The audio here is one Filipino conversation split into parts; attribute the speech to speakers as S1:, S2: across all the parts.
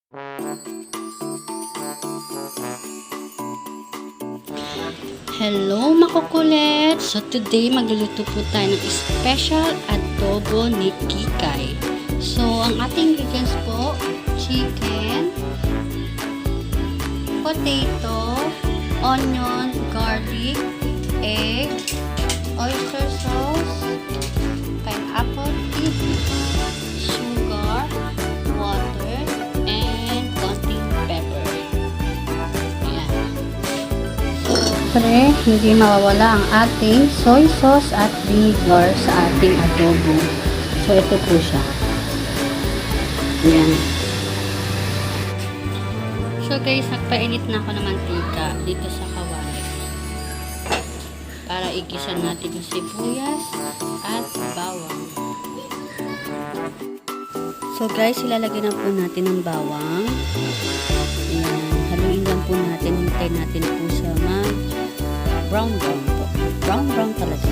S1: Hello makukulit! So today magluluto po tayo ng special adobo ni Kikay. So ang ating ingredients po, chicken, potato, onion, garlic, egg, oyster sauce, pineapple leaf, sugar, water, and konting pepper. Siyempre, hindi mawawala ang ating soy sauce at vinegar sa ating adobo. So, ito po siya. Ayan. So, guys, nagpainit na ako ng mantika dito sa kawali. Para igisa natin yung sibuyas at bawang. So, guys, ilalagay na po natin ang bawang. Ayan. Haluin lang po natin. Hintay natin po sa brown po. Brown talaga.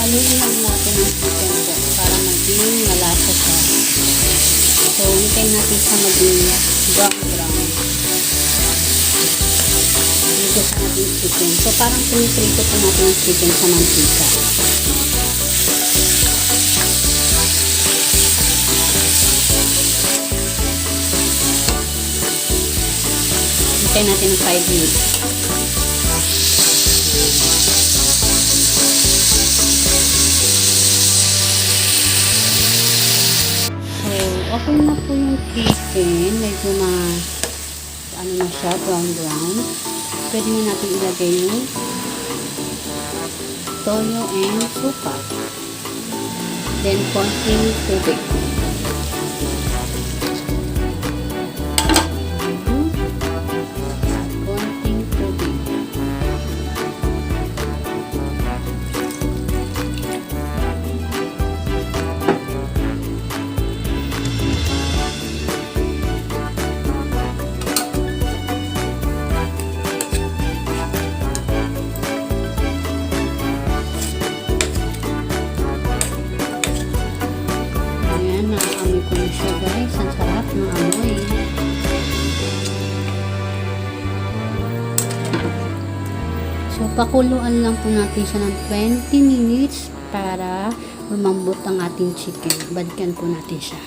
S1: Haluin lang natin ang chicken po para maging malasa siya. So, hintayin natin siya maging brown. Dito sa ating chicken. So, parang piniprito po natin yung chicken sa mantika. Hintayin natin ng 5 minutes. Okay na po yung chicken. Medyo na siya, brown. Pwede na natin ilagay yung toyo and suka. Then, konting tubig. Konting tubig. Naamoy ko na siya, guys. Ang sarap ng amoy. So, pakuluan lang po natin siya ng 20 minutes para lumambot ang ating chicken. Balikan po natin siya.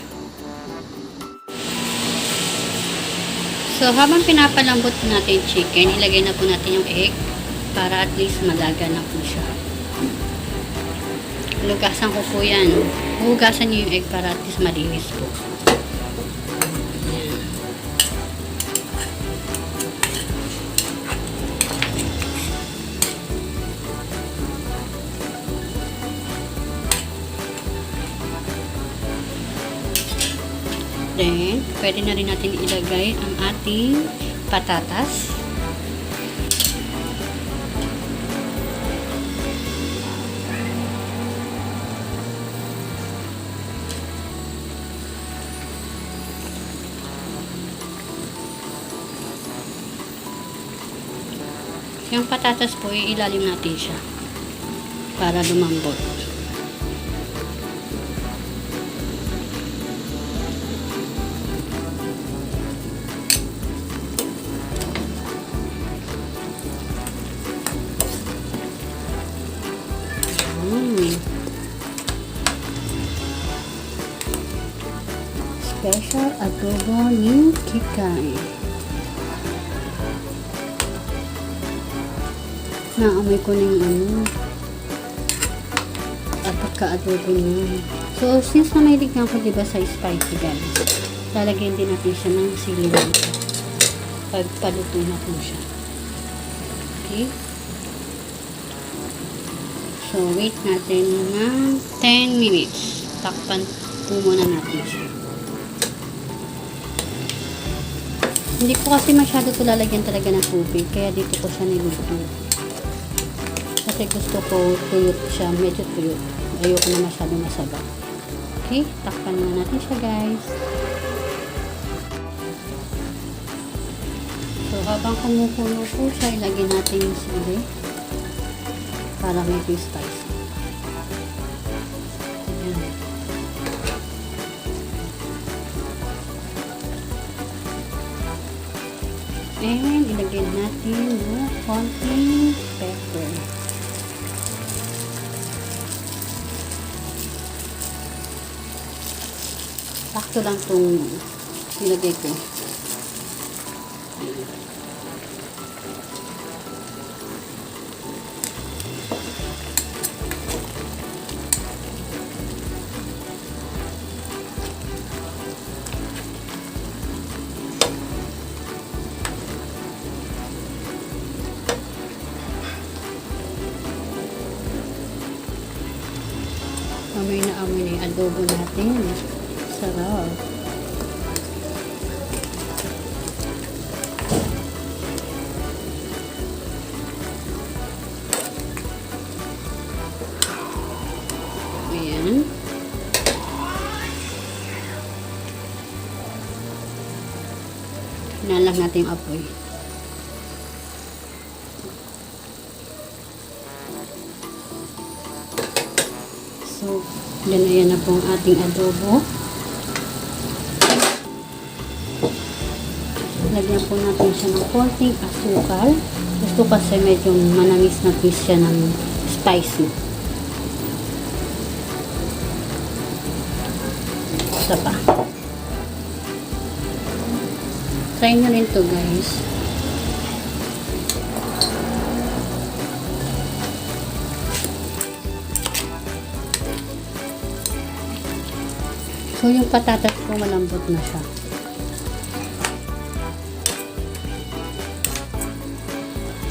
S1: So, habang pinapalambot po natin yung chicken, ilagay na po natin yung egg para at least malaga na po siya. Hugasan ko po yan. Hugasan niyo yung egg para at least malinis po. Then, pwede na rin natin ilagay ang ating patatas. Yung patatas po, ilalim natin siya para lumambot. Special adobo ni Kikay. Naamoy ko na yung pagka-adobo niya. So, since na mahilig nga ako diba sa spicy guys, lalagyan din natin siya ng sili dito. Pagpaluto na po siya. Okay? So, wait natin ng 10 minutes. Takpan po muna natin siya. Hindi ko kasi masyado ito lalagyan talaga ng tubig, kaya dito ko siya niluto. Kasi gusto ko tuyot siya, medyo tuyot. Ayoko na masyado masaba. Okay, takpan na natin siya guys. So, habang kumukulo po siya, ilagay natin yung sili para medyo spicy. Ayan. And ilagay natin yung konting pepper. Sakto lang itong ilagay ko. Amoy na yung adobo natin. Sarap. Ayan. Hinalang natin yung apoy. So, ayan na po ang ating adobo. Lagyan po natin siya ng konting asukal. Gusto kasi medyo manamis na piece siya ng spicy. Isa pa. Try nyo rin to guys. So, yung patatas ko malambot na siya.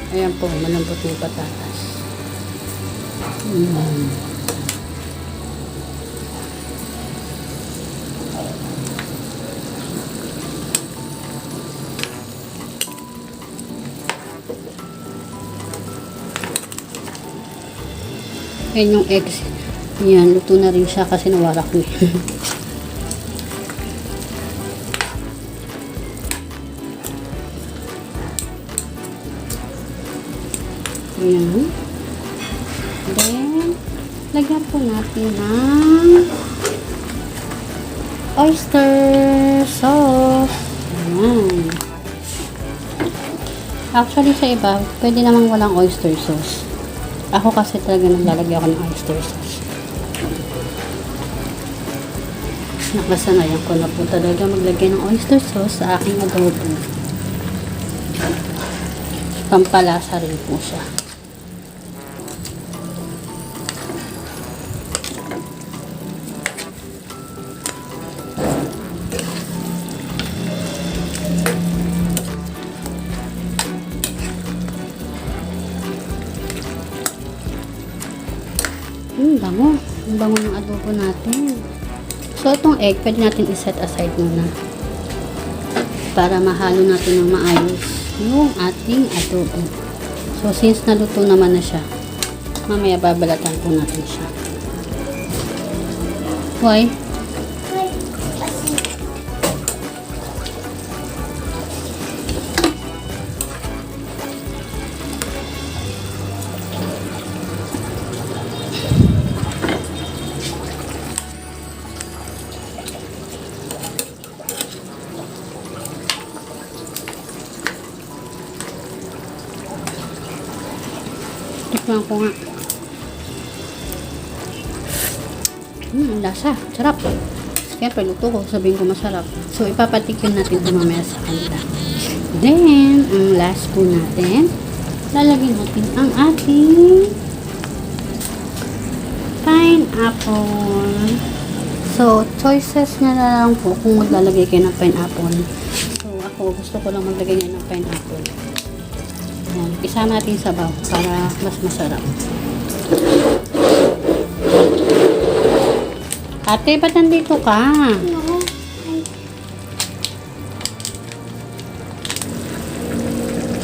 S1: Ayan po, malambot na yung patatas. Ayan yung eggs. Ayan, luto na rin siya kasi nawarak na. Ayan. Then, lagyan po natin ng oyster sauce. Ayan. Actually, sa iba, pwede namang walang oyster sauce. Ako kasi talaga naglalagay ako ng oyster sauce. Nakasanayan ko na po talaga maglagay ng oyster sauce sa aking adobo. Pampalasa rin po siya. Bango. Ang bango ng adobo natin. So, itong egg, pwede natin iset aside muna. Para mahalo natin ng maayos yung ating adobo. So, since naluto naman na siya, mamaya babalatan po natin siya. Why? Tikman ko nga. Lasa. Sarap. Siyempre, luto ko. Sabihin ko masarap. So, ipapatikin natin ito mamaya sa kanila. Then, ang last po natin, lalagyan natin ang ating pineapple. So, choices niya na lang po kung maglalagay kayo ng pineapple. So, ako gusto ko lang maglagay niya ng pineapple. Yan. Isama natin sa sabaw para mas masarap. Ate, ba't nandito ka?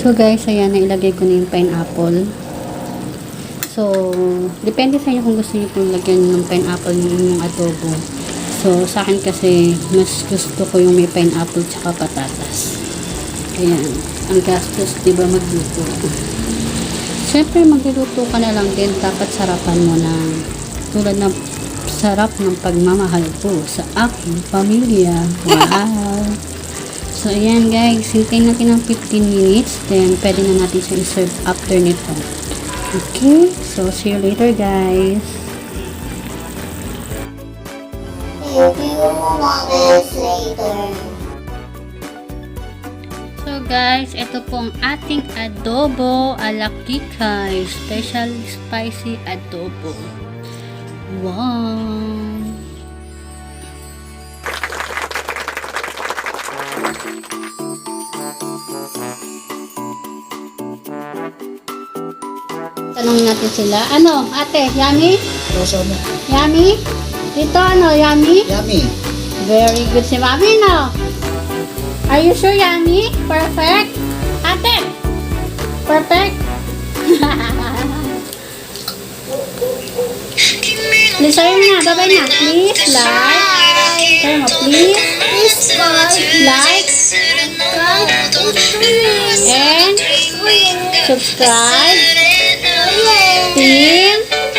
S1: So guys, ayan, nailagay ko na yung pineapple. So, depende sa inyo kung gusto niyo pong lagyan ng pineapple yung adobo. So, sa akin kasi, mas gusto ko yung may pineapple tsaka patatas. Ayan, ang gastos, diba, magluto. Siyempre, magluluto ka na lang din, dapat sarapan mo na tulad ng sarap ng pagmamahal ko sa aking pamilya. Wow! So, ayan guys, hintayin natin ng 15 minutes, then pwede na natin siya i-serve after nito. Okay, so see you later guys.
S2: A few moments later.
S1: So guys, ito po ang ating adobo ala Kikay, special spicy adobo. Wow! Tanong natin sila. Ano, ate, yummy?
S2: Puso mo.
S1: Yummy? Dito, ano, yummy?
S2: Yummy.
S1: Very good si mami, no? Are you sure, yummy? Perfect? Ate? Perfect? Please, sayo na. Bye-bye na. Please, like. Sayo mo, please. Like. And subscribe. Team. Team.